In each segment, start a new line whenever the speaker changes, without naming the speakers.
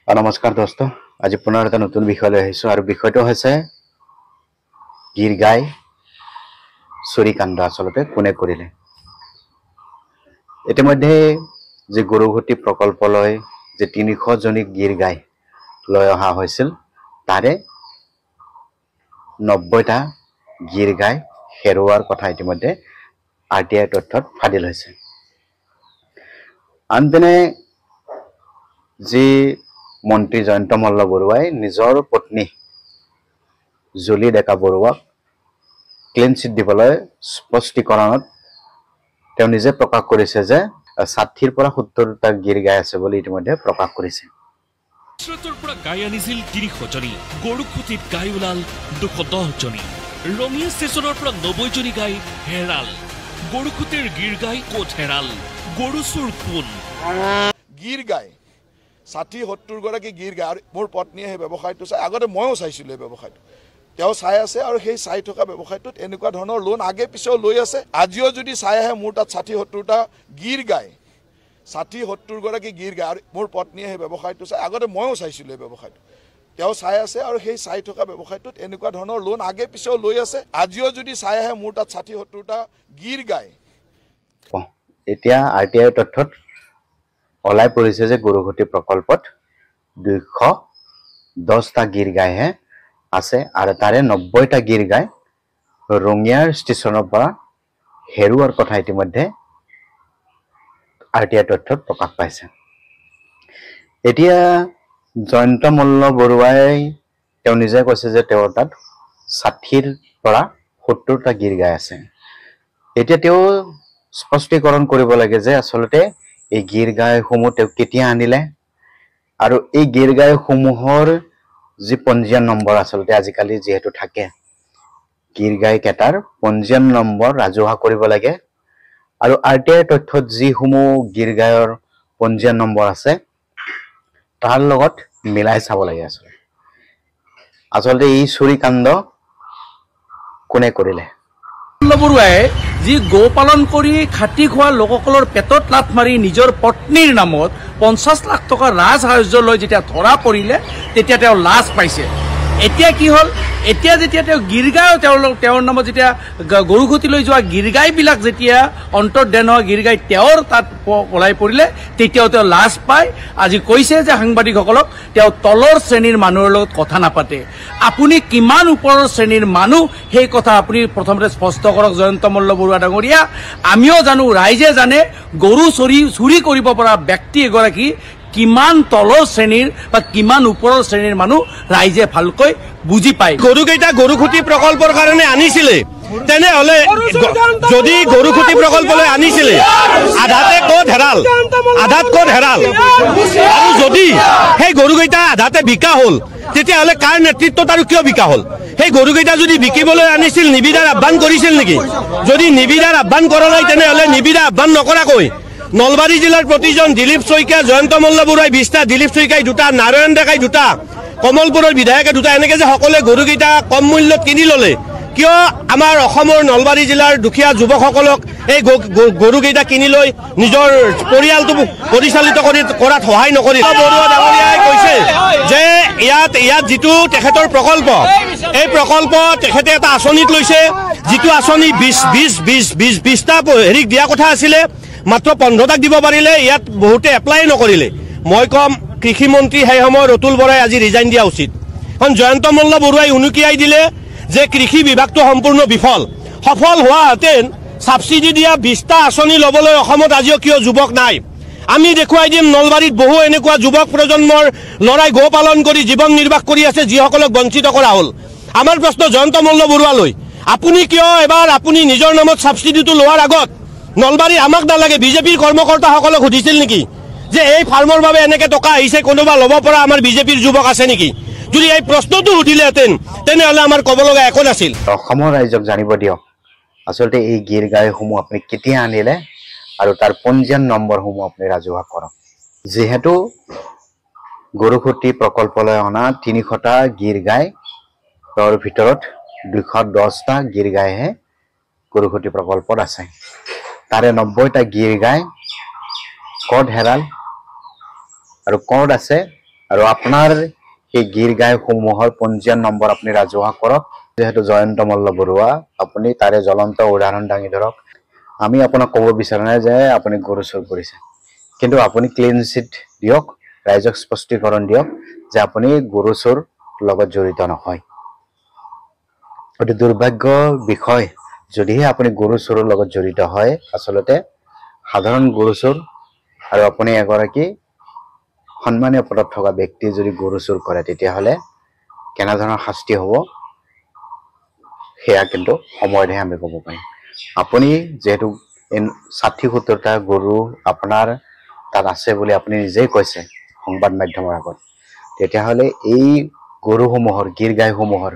नमस्कार दोस्त आज पुनः एक नतुन विषय লৈ আহিছো আৰু বিষয়টো হৈছে গিৰ গাই চুৰি কাণ্ড আসলতে কোনে কৰিলে ইতিমধ্যে যে গৰুঘটি প্ৰকল্পলৈ যে 300 জনী গিৰ গাই লৈ অহা হৈছিল তাৰে 90টা গিৰ গাই হেৰুৱাৰ কথা ইতিমধ্যে আৰটিআই তথ্যত ফাদিল হৈছে আনপিনে যে মন্ত্ৰী জয়ন্ত মল্ল বৰুৱাই নিজৰ পত্নী জুলি ডেকা বৰুৱাক ক্লিন চিট দিবলৈ স্পষ্টীকৰণত তেওঁ নিজে প্ৰকাশ কৰিছে যে 60 পৰা 70 টা গিৰ গাই আছে বুলি ইতিমধ্যে প্ৰকাশ কৰিছে
শ্ৰোতৰ পৰা গাই আনিছিল 300 জনী গৰুকুটিত গাই ওলাল 210 জনী ৰঙিয়া ষ্টেচনৰ পৰা 90 জনী গাই হেৰাল গৰুকুটিৰ গিৰ গাই ক'ত হেৰাল গৰু চুৰ কোন
গিৰ গাই 60-70 গৰাকী গিৰ গাই মোৰ পত্নীয়ে সেই ব্যৱসায়টো চাই আগতে ময়ো চাইছিলো এই ব্যৱসায়টো তেওঁ চাই আছে আৰু সেই চাই থকা ব্যৱসায়টোত এনেকুৱা ধৰণৰ লোন আগে পিছেও লৈ আছে আজিও যদি চাই আহে মোৰ তাত 60-70 টা গিৰ গাই 60-70 গৰাকী গিৰ গাই মোৰ পত্নীয়ে সেই ব্যৱসায়টো চাই আগতে ময়ো চাইছিলো এই ব্যৱসায়টো তেওঁ চাই আছে আৰু সেই চাই থকা ব্যৱসায়টোত এনেকুৱা ধৰণৰ লোন আগে পিছেও লৈ আছে আজিও যদি চাই আহে মোৰ তাত 60-70 টা গিৰ গাই
এতিয়া আৰটিআই তথ্যত ওলাই পৰিছে যে গৰুঘটি প্ৰকল্পত 210 টা গিৰ গাইহে আছে আৰু তাৰে 90 টা গিৰ গাই ৰঙিয়াৰ ষ্টেচনৰ পৰা হেৰুৱাৰ কথা ইতিমধ্যে আৰটিআই তথ্যত প্ৰকাশ পাইছে এতিয়া জয়ন্ত মল্ল বৰুৱাই তেওঁ নিজে কৈছে যে তেওঁৰ তাত 60 পৰা 70 টা গিৰ গাই আছে এতিয়া তেওঁ স্পষ্টীকৰণ কৰিব লাগে যে আসলতে এই গিৰ গাই সমূহ তেওঁ কেতিয়া আনিলে আৰু এই গিৰ গাই সমূহৰ যি পঞ্জীয়ন নম্বৰ আসলতে আজিকালি যেহেতু থাকে গিৰ গাই কেটাৰ পঞ্জীয়ন নম্বৰ ৰাজহুৱা কৰিব লাগে আৰু আৰটিআই তথ্যত যি সমূহ গিৰ গায়ৰ পঞ্জীয়ন নম্বৰ আছে তাৰ লগত মিলাই চাব লাগে আসলতে এই চুৰি কাণ্ড কোনে কৰিলে
বৰুৱাই যি গো পালন কৰি খাটি খোৱা লোকসকলৰ পেটত লাত মাৰি নিজৰ পত্নীৰ নামত 50 লাখ টকা ৰাজ সাহায্য লৈ যেতিয়া ধৰা পৰিলে তেতিয়া তেওঁ লাজ পাইছে এতিয়া কি হল এতিয়া যেতিয়া তেওঁ গিৰগাই তেওঁৰ নামত যেতিয়া গৰুঘটি লৈ যোৱা গিৰগাই বিলাক যেতিয়া অন্তৰ্ধান হোৱা গিৰগাই তেওঁৰ তাত পলাই পৰিলে তেতিয়াও তেওঁ লাজ পায় আজি কৈছে যে সাংবাদিকসকলক তেওঁ তলৰ শ্ৰেণীৰ মানুহৰ লগত কথা নাপাতে আপুনি কিমান ওপৰৰ শ্ৰেণীৰ মানুহ সেই কথা আপুনি প্ৰথমতে স্পষ্ট কৰক জয়ন্ত মল্ল বৰুৱা ডাঙৰীয়া আমিও জানো ৰাইজে জানে গৰু চুৰি কৰিব পৰা ব্যক্তি এগৰাকী কিমান তলৰ শ্ৰেণীৰ বা কিমান ওপৰৰ শ্ৰেণীৰ মানুহ ৰাইজে ভালকৈ বুজি পায়
গৰুকেইটা গৰুখুটি প্ৰকল্পৰ কাৰণে আনিছিলে তেনেহলে যদি গৰুখুটি প্ৰকল্পলৈ আনিছিলে আধাতে ক'ত হেৰাল আৰু যদি সেই গৰুকেইটা আধাতে বিকা হ'ল তেতিয়াহলে কাৰ নেতৃত্বত আৰু কিয় বিকা হ'ল সেই গৰুকেইটা যদি বিকিবলৈ আনিছিল নিবিদাৰ আহ্বান কৰিছিল নেকি যদি নিবিদাৰ আহ্বান কৰা নাই তেনেহলে নিবিদাৰ আহ্বান নকৰাকৈ নলবাৰী জিলাৰ প্ৰতিজন দিলীপ শইকীয়া জয়ন্ত মল্ল বৰুৱাই 20টা দিলীপ শইকীয়াই 2টা নাৰায়ণ ডেকাই 2টা কমলপুৰৰ বিধায়কে 2টা এনেকে যে সকলে গৰুকেইটা কম মূল্যত কিনি ললে কিয় আমাৰ অসমৰ নলবাৰী জিলাৰ দুখীয়া যুৱকসকলক এই গৰুকেইটা কিনি লৈ নিজৰ পৰিয়ালটো পৰিচালিত কৰাত সহায় নকৰিল বৰুৱা ডাঙৰীয়াই কৈছে যে ইয়াত যিটো তেখেতৰ প্ৰকল্প এই প্ৰকল্প তেখেতে এটা আঁচনিত লৈছে যিটো আঁচনি 20টা হেৰিক দিয়া কথা আছিলে মাত্ৰ 15টাক দিব পাৰিলে ইয়াত বহুতে এপ্লাই নকৰিলে মই কম কৃষি মন্ত্ৰী সেই সময়ত অতুল বৰাই আজি ৰিজাইন দিয়া উচিত কাৰণ জয়ন্ত মল্ল বৰুৱাই উনুকিয়াই দিলে যে কৃষি বিভাগটো সম্পূৰ্ণ সফল হোৱাহেঁতেন সাবচিডি দিয়া 20টা আঁচনি ল'বলৈ অসমত আজিও কিয় যুৱক নাই আমি দেখুৱাই দিম নলবাৰীত বহু এনেকুৱা যুৱক প্ৰজন্মৰ লৰাই গো পালন কৰি জীৱন নিৰ্বাহ কৰি আছে যিসকলক বঞ্চিত কৰা হ'ল আমাৰ প্ৰশ্ন জয়ন্ত মল্ল বৰুৱালৈ আপুনি কিয় এবাৰ আপুনি নিজৰ নামত সাবচিডিটো লোৱাৰ আগত নলবাৰী আমাক নালাগে বিজেপিৰ কৰ্মকৰ্তাসকলক সুধিছিল নেকি যে এই ফাৰ্মৰ বাবে এনেকে টকা আহিছে কোনোবা ল'ব পৰা আমাৰ বিজেপিৰ যুৱক আছে নেকি যদি এই প্ৰশ্নটো উঠিলেহেঁতেন তেনেহলে আমাৰ ক'ব লগা একো নাছিল
অসমৰ ৰাইজক জানিব দিয়ক আসলতে এই গিৰ গাইসমূহ আপুনি কেতিয়া আনিলে আৰু তাৰ পঞ্জীয়ন নম্বৰসমূহ আপুনি ৰাজহুৱা কৰক যিহেতু গৰুখুটি প্ৰকল্পলৈ অনা 300টা গিৰ গাই তাৰ ভিতৰত 210টা গিৰ গাইহে গৰুখুটি প্ৰকল্পত আছে তাৰে 90টা গিৰ গাই ক'ত হেৰাল আৰু ক'ত আছে আৰু আপোনাৰ সেই গীৰ গাইসমূহৰ পঞ্জীয়ন নম্বৰ আপুনি ৰাজহুৱা কৰক যেহেতু জয়ন্ত মল্ল বৰুৱা আপুনি তাৰে জ্বলন্ত উদাহৰণ দাঙি ধৰক আমি আপোনাক ক'ব বিচৰা নাই যে আপুনি গৰু চুৰ কৰিছে কিন্তু আপুনি ক্লিন চিট দিয়ক ৰাইজক স্পষ্টীকৰণ দিয়ক যে আপুনি গৰু চুৰ লগত জড়িত নহয় অতি দুৰ্ভাগ্য বিষয় যদিহে আপুনি গৰু চুৰৰ লগত জড়িত হয় আচলতে সাধাৰণ গৰু চুৰ আৰু আপুনি এগৰাকী সন্মানীয় পদত থকা ব্যক্তি যদি গৰু চুৰ কৰে তেতিয়াহ'লে কেনেধৰণৰ শাস্তি হ'ব সেয়া কিন্তু সময়তহে আমি ক'ব পাৰিম আপুনি যেহেতু ৬০-৭০টা গৰু আপোনাৰ তাত আছে বুলি আপুনি নিজেই কৈছে সংবাদ মাধ্যমৰ আগত তেতিয়াহ'লে এই গৰুসমূহৰ গীৰ গাইসমূহৰ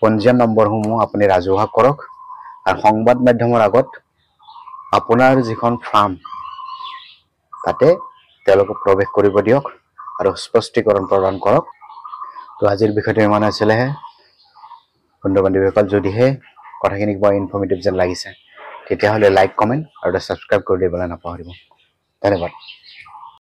পঞ্জীয়ন নম্বৰসমূহ আপুনি ৰাজহুৱা কৰক আৰু সংবাদ মাধ্যমৰ আগত আপোনাৰ যিখন ফাৰ্ম তাতে তেওঁলোকক প্ৰৱেশ কৰিব দিয়ক আৰু স্পষ্টীকৰণ প্ৰদান কৰক তো আজিৰ বিষয়টো ইমান আছিলেহে বন্ধু বান্ধৱীসকল যদিহে কথাখিনি বৰ ইনফৰ্মেটিভ যেন লাগিছে তেতিয়াহ'লে লাইক কমেণ্ট আৰু ছাবস্ক্ৰাইব কৰি দিবলৈ নাপাহৰিব ধন্যবাদ